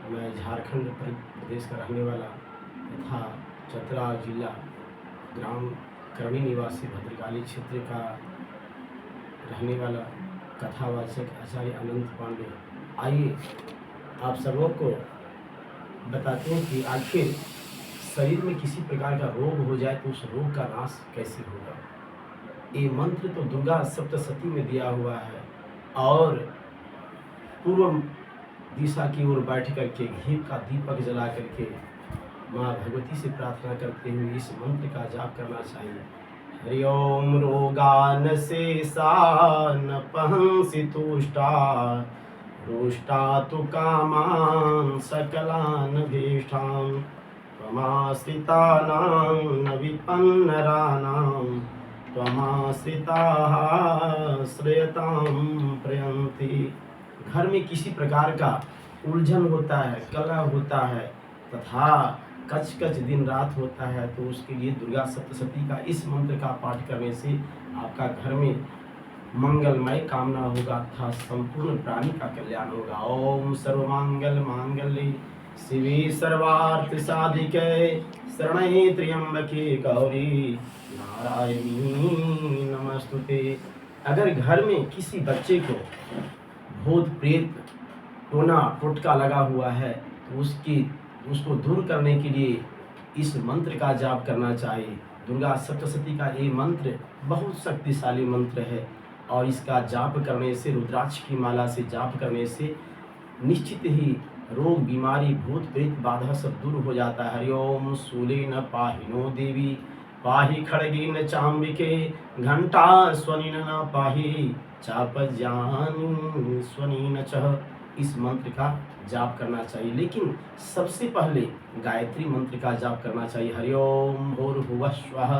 मैं झारखंड प्रदेश का रहने वाला तथा चतरा जिला ग्राम करणी निवासी भद्रकाली क्षेत्र का रहने वाला कथावाचक आचार्य अनंत पांडे। आइए आप सबों को बताते हैं कि आखिर शरीर में किसी प्रकार का रोग हो जाए तो उस रोग का नाश कैसे होगा। ये मंत्र तो दुर्गा सप्तशती में दिया हुआ है और पूर्व दिशा की ओर बैठ करके घी का दीपक जला करके माँ भगवती से प्रार्थना करते हुए इस मंत्र का जाप करना चाहिए। हरि ओम रोगान शेषान पहंसि तुष्टा रुष्टा तु कामान सकलान भीष्टान त्वमाश्रितानां न विपन्नराणां त्वमाश्रिताः श्रेयतां प्रयन्ति। घर में किसी प्रकार का उलझन होता है, कलह होता है तथा कच कच दिन रात होता है तो उसके लिए दुर्गा सप्तशती का इस मंत्र का पाठ करने से आपका घर में मंगलमय कामना होगा तथा संपूर्ण प्राणी का कल्याण होगा। ओम सर्वमंगल मांगल्ये शिवे सर्वार्थ साधिके शरण्ये त्र्यंबके गौरी नारायणी नमस्तुते। अगर घर में किसी बच्चे को भूत प्रेत टोना टोटका लगा हुआ है तो उसको दूर करने के लिए इस मंत्र का जाप करना चाहिए। दुर्गा सप्तशती का ये मंत्र बहुत शक्तिशाली मंत्र है और इसका जाप करने से, रुद्राक्ष की माला से जाप करने से निश्चित ही रोग बीमारी भूत प्रेत बाधा सब दूर हो जाता है। हरि ओम शूलेन पाहिनो देवी पाहि खड्गेन चाम्बिके घंटा स्वनिन न पाहि चापज्ञान स्वनिन चः। इस मंत्र का जाप करना चाहिए, लेकिन सबसे पहले गायत्री मंत्र का जाप करना चाहिए। हरि ओम भूर्भुवः स्वः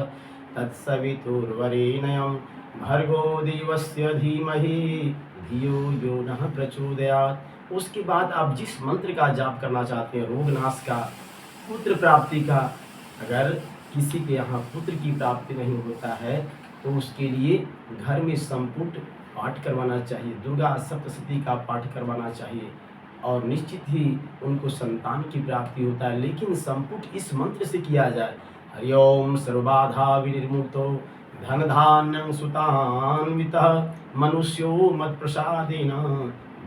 तत्सवितुर्वरेण्यं भर्गो देवस्य धीमहि धियो यो नः प्रचोदयात्। उसके बाद आप जिस मंत्र का जाप करना चाहते हैं, रोग नाश का, पुत्र प्राप्ति का, अगर किसी के यहाँ पुत्र की प्राप्ति नहीं होता है तो उसके लिए घर में संपुट पाठ करवाना चाहिए, दुर्गा सप्तशती का पाठ करवाना चाहिए और निश्चित ही उनको संतान की प्राप्ति होता है। लेकिन संपुट इस मंत्र से किया जाए। हरि ओम सर्वबाधा विनिर्मुक्तो धन धान्यं सुतान्वितः मनुष्यो मत्प्रसादेन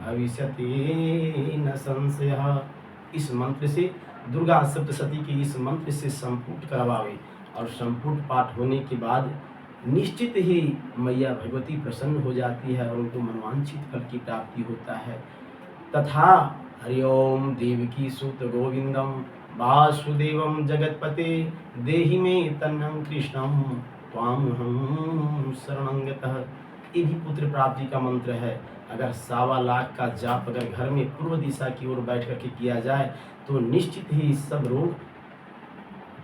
भविष्यति न संशयः। इस मंत्र से, दुर्गा सप्तशती के इस मंत्र से संपुट करवावे और संपुट पाठ होने के बाद निश्चित ही मैया भगवती प्रसन्न हो जाती है और उनको मनवांछित फल की प्राप्ति होता है। तथा हरि ओम देवकी सुत गोविंदम वासुदेवम जगतपते देहि में तन्नं कृष्णं त्वामहं शरणं गतः। ये भी पुत्र प्राप्ति का मंत्र है। अगर 1.25 लाख का जाप अगर घर में पूर्व दिशा की ओर बैठ करके किया जाए तो निश्चित ही सब रोग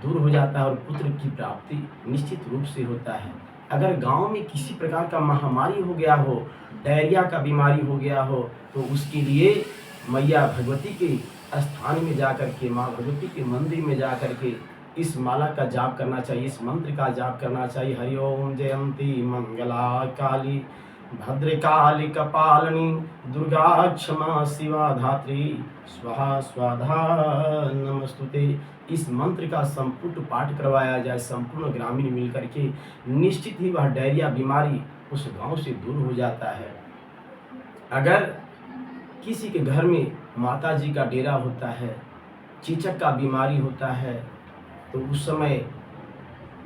दूर हो जाता है और पुत्र की प्राप्ति निश्चित रूप से होता है। अगर गांव में किसी प्रकार का महामारी हो गया हो, डायरिया का बीमारी हो गया हो तो उसके लिए मैया भगवती के स्थान में जाकर के, माँ भगवती के मंदिर में जाकर के इस माला का जाप करना चाहिए, इस मंत्र का जाप करना चाहिए। हरि ओम जयंती मंगला काली भद्रकाली कपालिनी दुर्गा क्षमा शिवा धात्री स्वाहा स्वाधा नमस्तुते। इस मंत्र का संपुट पाठ करवाया जाए संपूर्ण ग्रामीण मिलकर के, निश्चित ही वह डायरिया बीमारी उस गांव से दूर हो जाता है। अगर किसी के घर में माता जी का डेरा होता है, चीचक का बीमारी होता है तो उस समय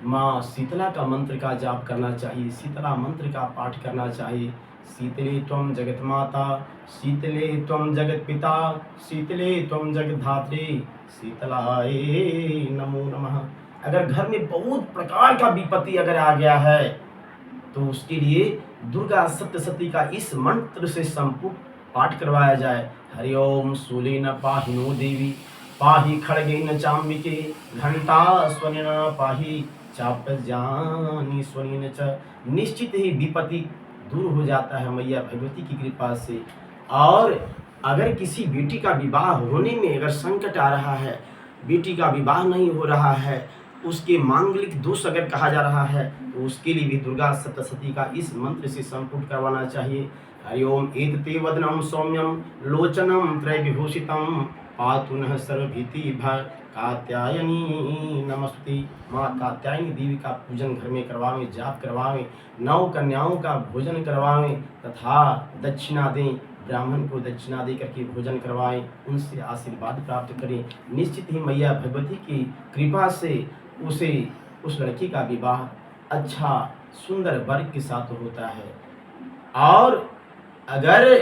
माँ शीतला का मंत्र का जाप करना चाहिए, शीतला मंत्र का पाठ करना चाहिए। शीतले त्वं जगन्माता शीतले त्वं जगत्पिता शीतले त्वं जगद्धात्री शीतलाय नमो नमः। अगर घर में बहुत प्रकार का विपत्ति अगर आ गया है तो उसके लिए दुर्गा सप्तशती का इस मंत्र से संपुट पाठ करवाया जाए। हरि ओम शूलेन पाहिनो देवी पाहि खड्गेन चाम्बिके घंटा स्वनिन पाहि चापज्ञानी स्वनिन च। निश्चित ही विपत्ति दूर हो जाता है मैया भगवती की कृपा से। और अगर किसी बेटी का विवाह होने में अगर संकट आ रहा है, बेटी का विवाह नहीं हो रहा है, उसके मांगलिक दोष अगर कहा जा रहा है तो उसके लिए भी दुर्गा सप्तशती का इस मंत्र से संपुट करवाना चाहिए। हरि ओम एतते वदनम सौम्यम लोचनम त्रयविभूषितम पातु नः सर्वभीतिभः कात्यायनी नमस्ते। माँ कात्यायनी देवी का पूजन घर में करवावें, जाप करवावें, 9 कन्याओं का भोजन करवावें तथा दक्षिणा दें, ब्राह्मण को दक्षिणा दे करके भोजन करवाएं, उनसे आशीर्वाद प्राप्त करें। निश्चित ही मैया भगवती की कृपा से उस लड़की का विवाह अच्छा सुंदर वर के साथ होता है। और अगर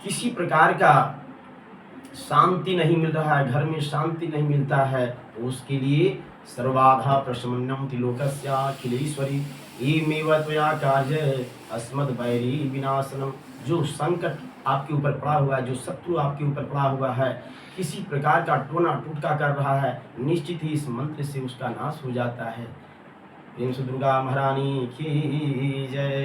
किसी प्रकार का शांति नहीं मिल रहा है, घर में शांति नहीं मिलता है, तो उसके लिए सर्वाधा प्रशमन्नम त्रिलोकस्याखिलेश्वरी एमेव त्वया कार्य अस्मद्वैरी विनाशनम। जो संकट आपके ऊपर पड़ा हुआ है, जो शत्रु आपके ऊपर पड़ा हुआ है, किसी प्रकार का टोना टूटका कर रहा है, निश्चित ही इस मंत्र से उसका नाश हो जाता है। प्रेम से दुर्गा महारानी की जय।